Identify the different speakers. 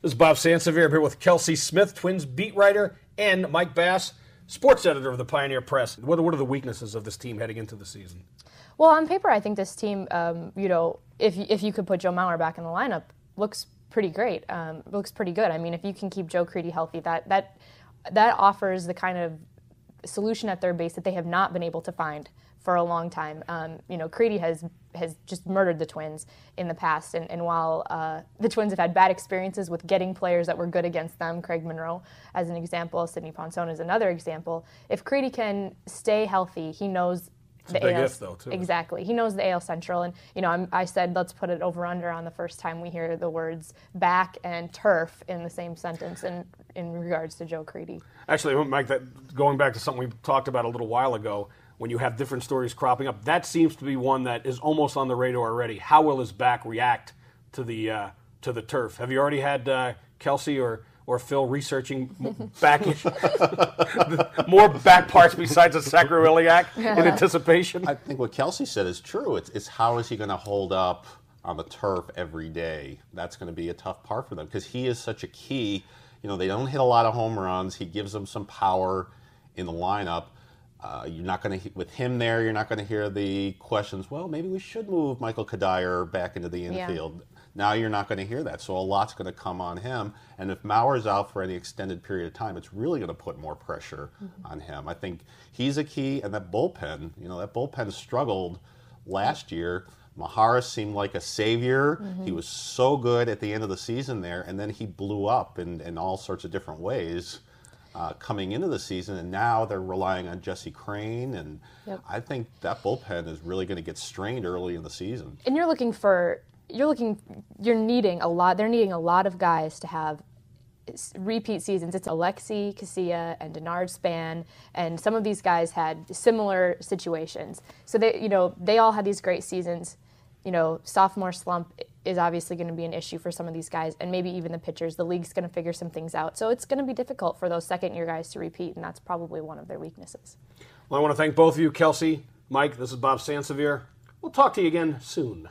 Speaker 1: This is Bob Sansevere here with Kelsey Smith, Twins beat writer, and Mike Bass, sports editor of the Pioneer Press. What are the weaknesses of this team heading into the season?
Speaker 2: Well, on paper, I think this team, if you could put Joe Mauer back in the lineup, looks pretty great. Looks pretty good. I mean, if you can keep Joe Crede healthy, that offers the kind of solution at third base that they have not been able to find for a long time. Crede has just murdered the Twins in the past, and while the Twins have had bad experiences with getting players that were good against them, Craig Monroe as an example, Sidney Ponson is another example, if Crede can stay healthy, he knows
Speaker 1: it's a big if, though, too.
Speaker 2: Exactly. He knows the AL Central, and I said let's put it over/under on the first time we hear the words back and turf in the same sentence in regards to Joe Crede.
Speaker 1: Actually, Mike, going back to something we talked about a little while ago, when you have different stories cropping up, that seems to be one that is almost on the radar already. How will his back react to the turf? Have you already had Kelsey or Phil researching more back parts besides the sacroiliac in anticipation?
Speaker 3: I think what Kelsey said is true. It's how is he going to hold up on the turf every day? That's going to be a tough part for them because he is such a key. They don't hit a lot of home runs. He gives them some power in the lineup. You're not going to, with him there, you're not going to hear the questions, well, maybe we should move Michael Kadire back into the infield. Yeah. Now you're not going to hear that, so a lot's going to come on him. And if Mauer's out for any extended period of time, it's really going to put more pressure on him. I think he's a key, and that bullpen, that bullpen struggled last year. Maharis seemed like a savior. He was so good at the end of the season there, and then he blew up in all sorts of different ways coming into the season, and now they're relying on Jesse Crane, and I think that bullpen is really going to get strained early in the season.
Speaker 2: And they're needing a lot of guys to have repeat seasons. It's Alexi Casilla and Denard Span, and some of these guys had similar situations. So they all had these great seasons. Sophomore slump is obviously going to be an issue for some of these guys, and maybe even the pitchers. The league's going to figure some things out. So it's going to be difficult for those second-year guys to repeat, and that's probably one of their weaknesses.
Speaker 1: Well, I want to thank both of you, Kelsey, Mike. This is Bob Sansevere. We'll talk to you again soon.